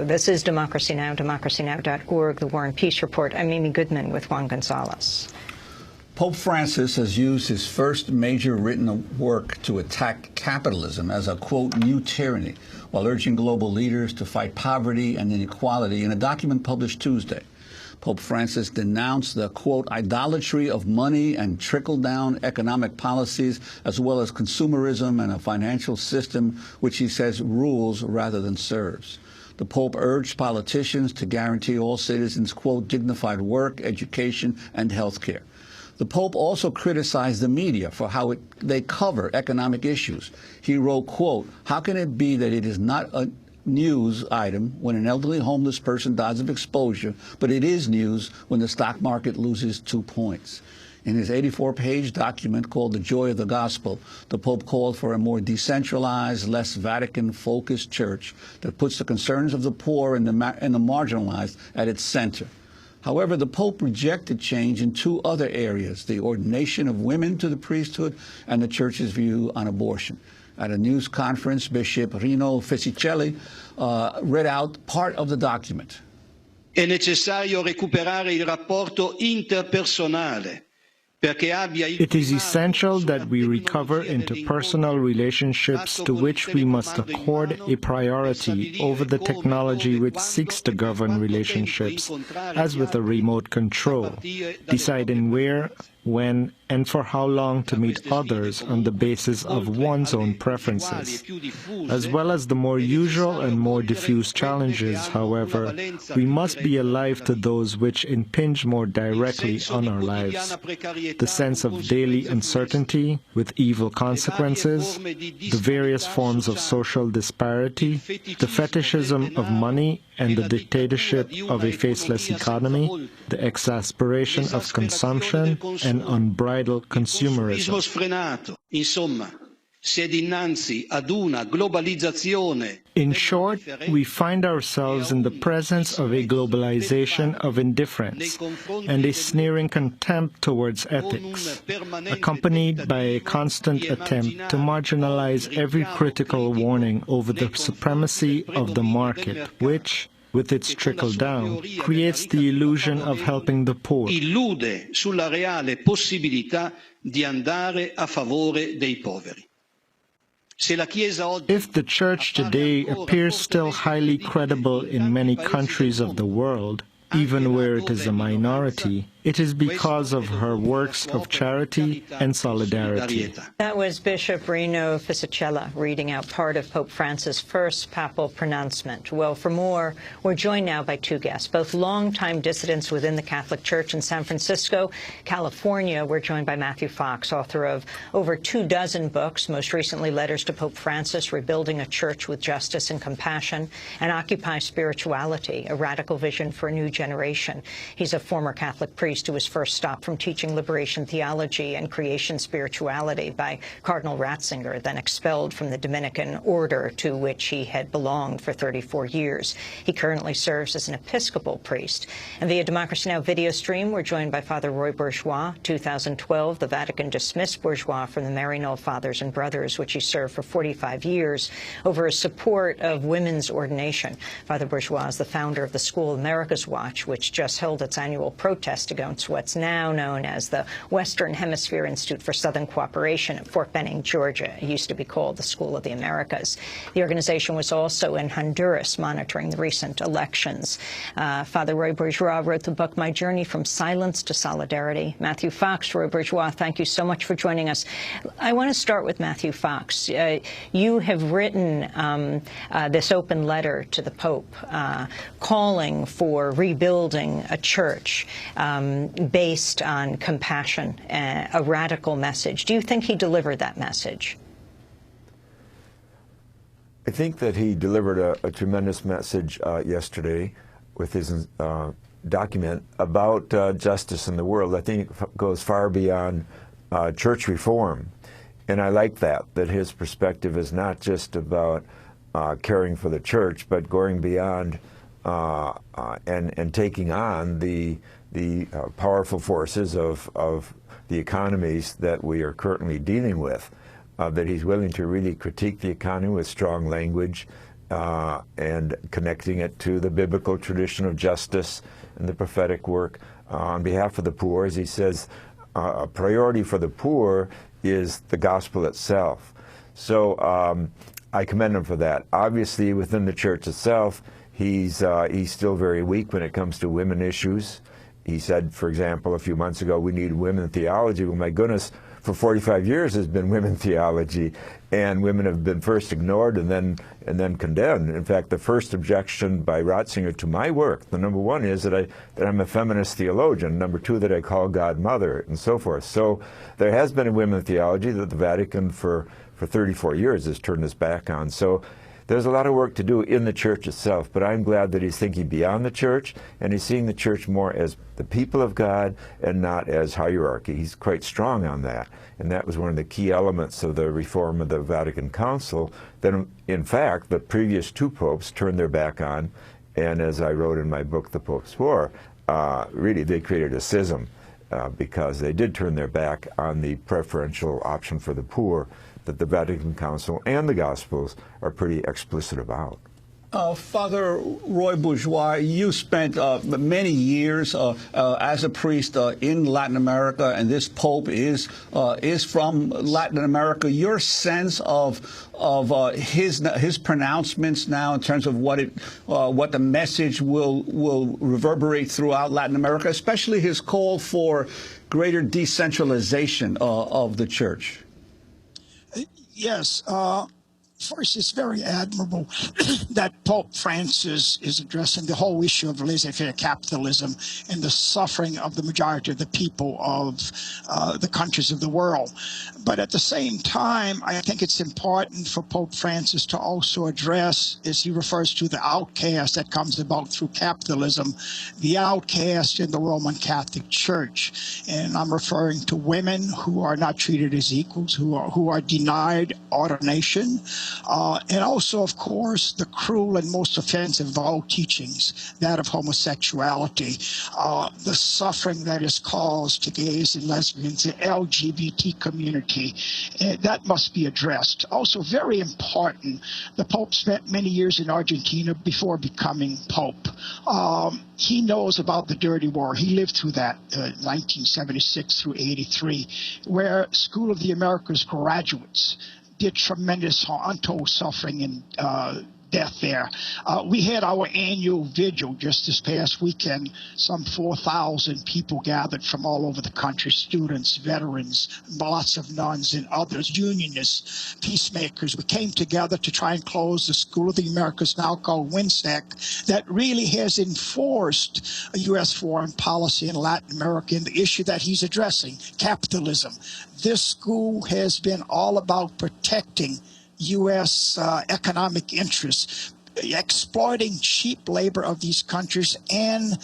This is Democracy Now!, democracynow.org, the War and Peace Report. I'm Amy Goodman with Juan Gonzalez. Pope Francis has used his first major written work to attack capitalism as a, quote, new tyranny, while urging global leaders to fight poverty and inequality in a document published Tuesday. Pope Francis denounced the, quote, idolatry of money and trickle-down economic policies, as well as consumerism and a financial system which he says rules rather than serves. The Pope urged politicians to guarantee all citizens, quote, dignified work, education, and health care. The Pope also criticized the media for how they cover economic issues. He wrote, quote, how can it be that it is not a news item when an elderly homeless person dies of exposure, but it is news when the stock market loses 2 points? In his 84-page document called The Joy of the Gospel, the Pope called for a more decentralized, less Vatican-focused church that puts the concerns of the poor and the marginalized at its center. However, the Pope rejected change in two other areas, the ordination of women to the priesthood and the Church's view on abortion. At a news conference, Bishop Rino Fisicelli read out part of the document. È necessario recuperare il rapporto interpersonale. It is essential that we recover interpersonal relationships to which we must accord a priority over the technology which seeks to govern relationships, as with a remote control, deciding where, when, and for how long to meet others on the basis of one's own preferences. As well as the more usual and more diffuse challenges, however, we must be alive to those which impinge more directly on our lives. The sense of daily uncertainty with evil consequences, the various forms of social disparity, the fetishism of money and the dictatorship of a faceless economy, the exasperation of consumption, and unbridled consumerism. In short, we find ourselves in the presence of a globalization of indifference and a sneering contempt towards ethics, accompanied by a constant attempt to marginalize every critical warning over the supremacy of the market, which, with its trickle-down, creates the illusion of helping the poor. Illude sulla reale possibilità di andare a favore dei poveri. If the Church today appears still highly credible in many countries of the world, even where it is a minority, it is because of her works of charity and solidarity. That was Bishop Rino Fisicelli reading out part of Pope Francis' first papal pronouncement. Well, for more, we're joined now by two guests, both longtime dissidents within the Catholic Church in San Francisco, California. We're joined by Matthew Fox, author of over 24 books, most recently Letters to Pope Francis, Rebuilding a Church with Justice and Compassion, and Occupy Spirituality, a radical vision for a new generation. He's a former Catholic priest who was first stopped from teaching liberation theology and creation spirituality by Cardinal Ratzinger, then expelled from the Dominican order to which he had belonged for 34 years. He currently serves as an Episcopal priest. And via Democracy Now! Video stream, we're joined by Father Roy Bourgeois. 2012, the Vatican dismissed Bourgeois from the Maryknoll Fathers and Brothers, which he served for 45 years, over his support of women's ordination. Father Bourgeois is the founder of the School America's Watch, which just held its annual protest against what's now known as the Western Hemisphere Institute for Southern Cooperation at Fort Benning, Georgia. It used to be called the School of the Americas. The organization was also in Honduras monitoring the recent elections. Father Roy Bourgeois wrote the book, My Journey from Silence to Solidarity. Matthew Fox, Roy Bourgeois, thank you so much for joining us. I want to start with Matthew Fox. You have written this open letter to the Pope calling for rebuilding a church based on compassion, a radical message. Do you think he delivered that message? I think that he delivered a tremendous message yesterday with his document about justice in the world. I think it goes far beyond church reform. And I like that his perspective is not just about caring for the church, but going beyond and taking on the powerful forces of the economies that we are currently dealing with, that he's willing to really critique the economy with strong language and connecting it to the biblical tradition of justice and the prophetic work on behalf of the poor. As he says, a priority for the poor is the gospel itself. So I commend him for that. Obviously, within the church itself, he's still very weak when it comes to women issues. He said, for example, a few months ago, we need women theology. Well, my goodness, for 45 years has been women theology, and women have been first ignored and then condemned. In fact, the first objection by Ratzinger to my work, the number one is that I'm a feminist theologian. Number two, that I call God mother, and so forth. So there has been a women theology that the Vatican for 34 years has turned its back on. So there's a lot of work to do in the church itself, but I'm glad that he's thinking beyond the church, and he's seeing the church more as the people of God and not as hierarchy. He's quite strong on that, and that was one of the key elements of the reform of the Vatican Council that, in fact, the previous two popes turned their back on, and as I wrote in my book, The Pope's War, really they created a schism because they did turn their back on the preferential option for the poor that the Vatican Council and the Gospels are pretty explicit about. Father Roy Bourgeois, you spent many years as a priest in Latin America, and this Pope is from Latin America. Your sense of his pronouncements now, in terms of what the message will reverberate throughout Latin America, especially his call for greater decentralization of the Church. Yes. First, it's very admirable that Pope Francis is addressing the whole issue of laissez-faire capitalism and the suffering of the majority of the people of the countries of the world. But at the same time, I think it's important for Pope Francis to also address, as he refers to, the outcast that comes about through capitalism, the outcast in the Roman Catholic Church. And I'm referring to women who are not treated as equals, who are denied ordination. And also, of course, the cruel and most offensive of all teachings, that of homosexuality, the suffering that is caused to gays and lesbians, the LGBT community, that must be addressed. Also, very important, the Pope spent many years in Argentina before becoming Pope. He knows about the dirty war. He lived through that, 1976 through 83, where School of the Americas graduates did tremendous untold suffering and death there. We had our annual vigil just this past weekend. Some 4,000 people gathered from all over the country, students, veterans, lots of nuns and others, unionists, peacemakers. We came together to try and close the School of the Americas, now called WINSEC, that really has enforced a U.S. foreign policy in Latin America, and the issue that he's addressing, capitalism. This school has been all about protecting U.S. economic interests, exploiting cheap labor of these countries and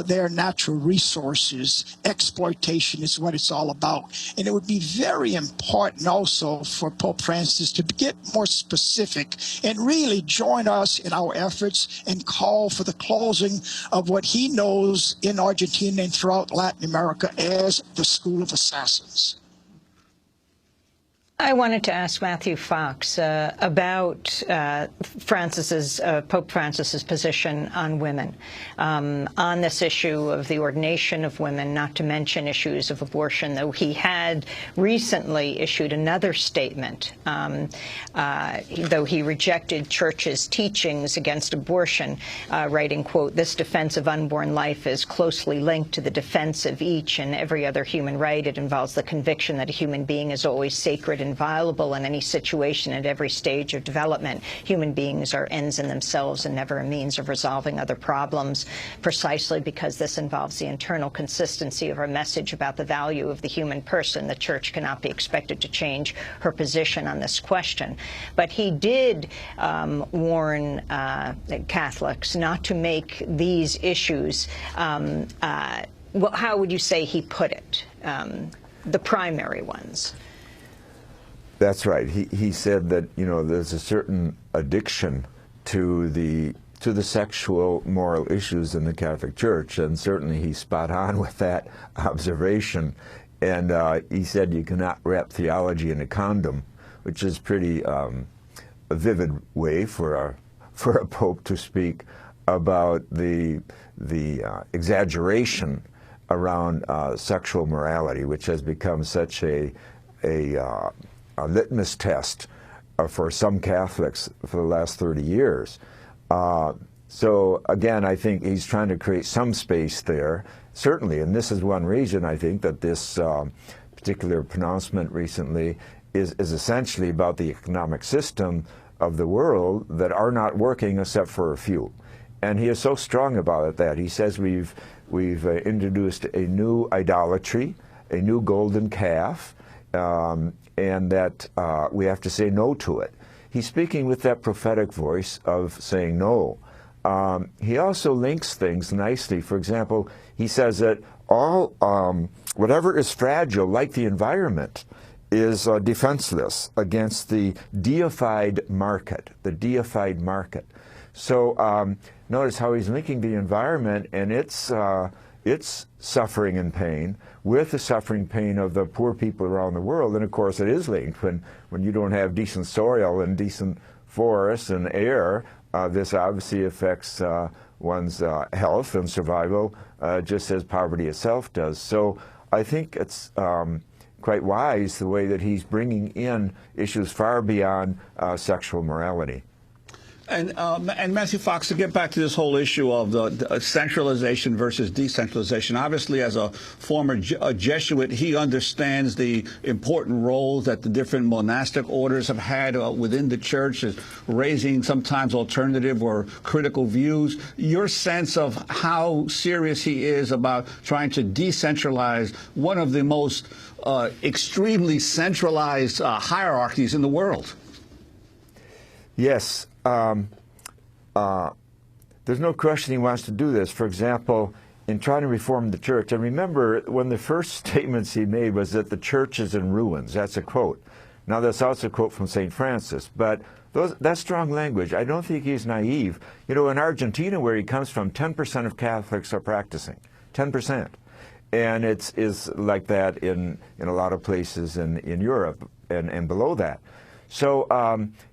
their natural resources. Exploitation is what it's all about. And it would be very important also for Pope Francis to get more specific and really join us in our efforts and call for the closing of what he knows in Argentina and throughout Latin America as the School of Assassins. I wanted to ask Matthew Fox about Pope Francis's position on women, on this issue of the ordination of women, not to mention issues of abortion, though he had recently issued another statement, though he rejected church's teachings against abortion, writing, quote, "This defense of unborn life is closely linked to the defense of each and every other human right. It involves the conviction that a human being is always sacred and inviolable in any situation at every stage of development. Human beings are ends in themselves and never a means of resolving other problems. Precisely because this involves the internal consistency of our message about the value of the human person, the Church cannot be expected to change her position on this question." But he did warn Catholics not to make these issues, well, how would you say he put it, the primary ones? That's right. He said that, you know, there's a certain addiction to the sexual moral issues in the Catholic Church, and certainly he's spot on with that observation. And he said you cannot wrap theology in a condom, which is pretty a vivid way for for a pope to speak about the exaggeration around sexual morality, which has become such a litmus test for some Catholics for the last 30 years. So again, I think he's trying to create some space there, certainly, and this is one reason I think that this particular pronouncement recently is essentially about the economic system of the world that are not working except for a few. And he is so strong about it that he says we've introduced a new idolatry, a new golden calf, and that we have to say no to it. He's speaking with that prophetic voice of saying no. He also links things nicely. For example, he says that all whatever is fragile, like the environment, is defenseless against the deified market, the deified market. So notice how he's linking the environment and its suffering and pain with the suffering pain of the poor people around the world. And of course it is linked. When you don't have decent soil and decent forests and air, this obviously affects one's health and survival, just as poverty itself does. So I think it's quite wise the way that he's bringing in issues far beyond sexual morality. And Matthew Fox, to get back to this whole issue of the centralization versus decentralization, obviously as a former Jesuit, he understands the important roles that the different monastic orders have had within the church, raising sometimes alternative or critical views. Your sense of how serious he is about trying to decentralize one of the most extremely centralized hierarchies in the world? Yes. There's no question he wants to do this. For example, in trying to reform the church, and remember, one of the first statements he made was that the church is in ruins. That's a quote. Now, that's also a quote from St. Francis, but that's strong language. I don't think he's naive. You know, in Argentina, where he comes from, 10% of Catholics are practicing. 10%. And it's like that in a lot of places in Europe and below that. So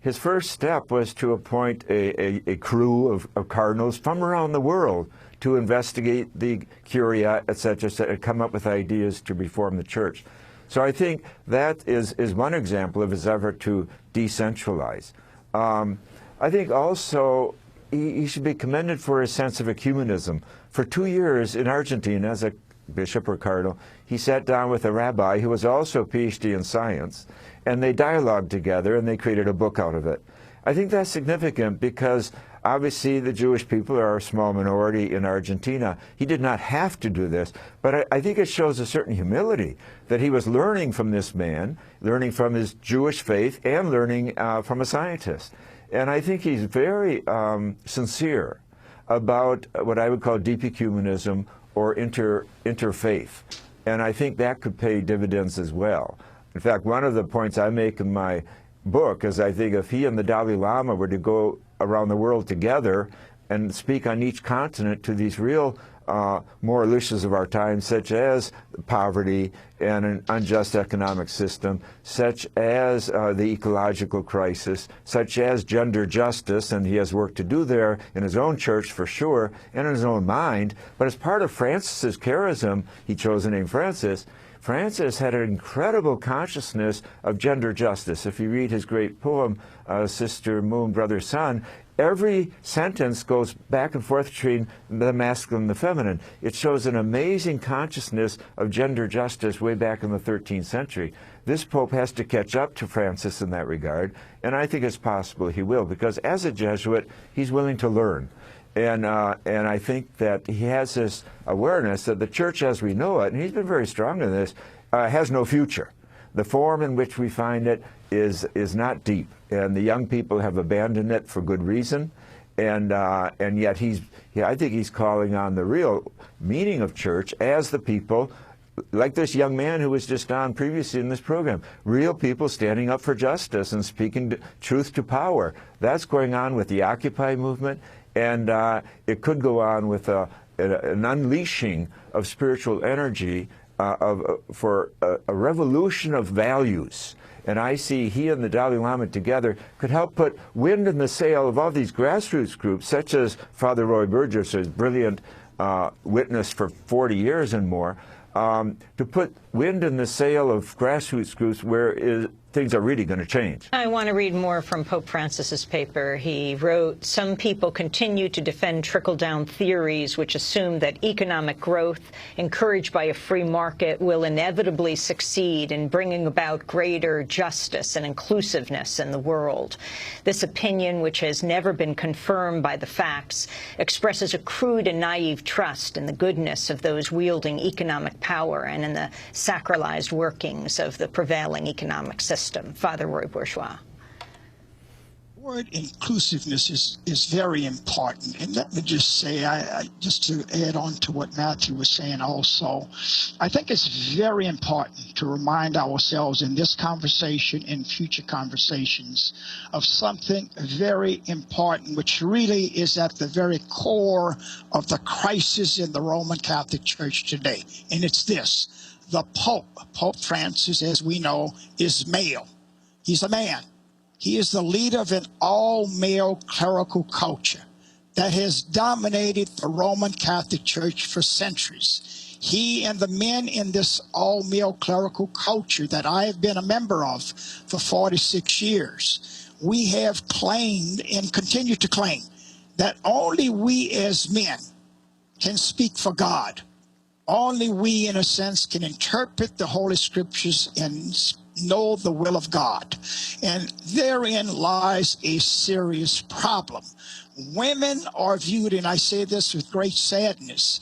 his first step was to appoint a crew of cardinals from around the world to investigate the curia, et cetera, and come up with ideas to reform the church. So I think that is one example of his effort to decentralize. I think also he should be commended for his sense of ecumenism. For 2 years in Argentina, as a bishop or cardinal, he sat down with a rabbi who was also a PhD in science, and they dialogued together and they created a book out of it. I think that's significant because obviously the Jewish people are a small minority in Argentina. He did not have to do this, but I think it shows a certain humility that he was learning from this man, learning from his Jewish faith, and learning from a scientist. And I think he's very sincere about what I would call deep ecumenism or interfaith. And I think that could pay dividends as well. In fact, one of the points I make in my book is I think if he and the Dalai Lama were to go around the world together and speak on each continent to these real moral issues of our time, such as poverty and an unjust economic system, such as the ecological crisis, such as gender justice, and he has work to do there in his own church for sure, and in his own mind. But as part of Francis's charism, he chose the name Francis. Francis had an incredible consciousness of gender justice. If you read his great poem, Sister Moon, Brother Sun, every sentence goes back and forth between the masculine and the feminine. It shows an amazing consciousness of gender justice way back in the 13th century. This Pope has to catch up to Francis in that regard, and I think it's possible he will, because as a Jesuit, he's willing to learn. And I think that he has this awareness that the church as we know it, and he's been very strong in this, has no future. The form in which we find it is not deep, and the young people have abandoned it for good reason. And yet I think he's calling on the real meaning of church as the people, like this young man who was just on previously in this program, real people standing up for justice and speaking truth to power. That's going on with the Occupy movement. And it could go on with an unleashing of spiritual energy for a revolution of values. And I see he and the Dalai Lama together could help put wind in the sail of all these grassroots groups, such as Father Roy Burgess, who's brilliant witness for 40 years and more, to put wind in the sail of grassroots groups where things are really going to change. I want to read more from Pope Francis's paper. He wrote, "Some people continue to defend trickle-down theories which assume that economic growth, encouraged by a free market, will inevitably succeed in bringing about greater justice and inclusiveness in the world. This opinion, which has never been confirmed by the facts, expresses a crude and naive trust in the goodness of those wielding economic power and in the sacralized workings of the prevailing economic system." Father Roy Bourgeois. The word inclusiveness is very important. And let me just say, just to add on to what Matthew was saying also, I think it's very important to remind ourselves in this conversation and future conversations of something very important, which really is at the very core of the crisis in the Roman Catholic Church today. And it's this. The Pope, Pope Francis, as we know, is male. He's a man. He is the leader of an all-male clerical culture that has dominated the Roman Catholic Church for centuries. He and the men in this all-male clerical culture that I have been a member of for 46 years, we have claimed and continue to claim that only we as men can speak for God. Only we, in a sense, can interpret the Holy Scriptures and know the will of God. And therein lies a serious problem. Women are viewed, and I say this with great sadness,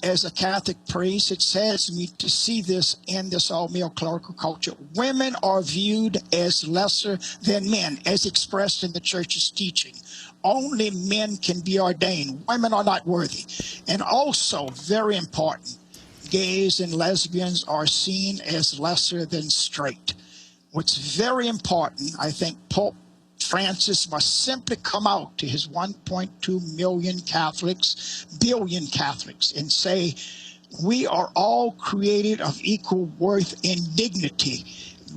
as a Catholic priest, it saddens me to see this in this all-male clerical culture. Women are viewed as lesser than men, as expressed in the Church's teaching. Only men can be ordained. Women are not worthy. And also, very important, gays and lesbians are seen as lesser than straight. What's very important, I think Pope Francis must simply come out to his 1.2 million Catholics, billion Catholics, and say, we are all created of equal worth and dignity.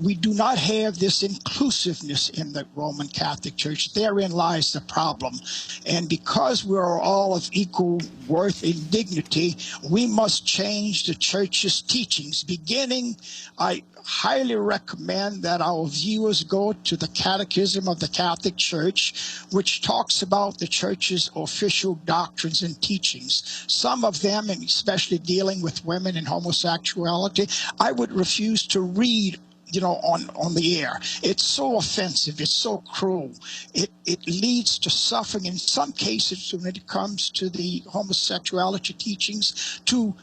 We do not have this inclusiveness in the Roman Catholic Church. Therein lies the problem. And because we are all of equal worth and dignity, we must change the Church's teachings. Beginning, I highly recommend that our viewers go to the Catechism of the Catholic Church, which talks about the Church's official doctrines and teachings. Some of them, and especially dealing with women and homosexuality, I would refuse to read on the air. It's so offensive. It's so cruel. It leads to suffering in some cases when it comes to the homosexuality teachings, to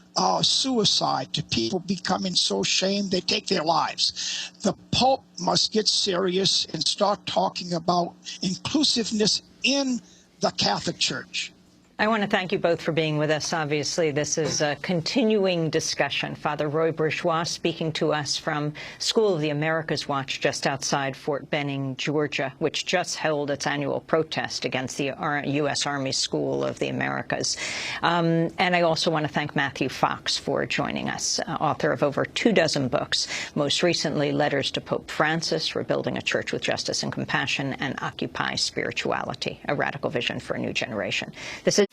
suicide, to people becoming so ashamed they take their lives. The Pope must get serious and start talking about inclusiveness in the Catholic Church. I want to thank you both for being with us. Obviously, this is a continuing discussion. Father Roy Bourgeois speaking to us from School of the Americas Watch just outside Fort Benning, Georgia, which just held its annual protest against the U.S. Army School of the Americas. And I also want to thank Matthew Fox for joining us, author of over 24 books, most recently Letters to Pope Francis, Rebuilding a Church with Justice and Compassion, and Occupy Spirituality, a Radical Vision for a New Generation. This is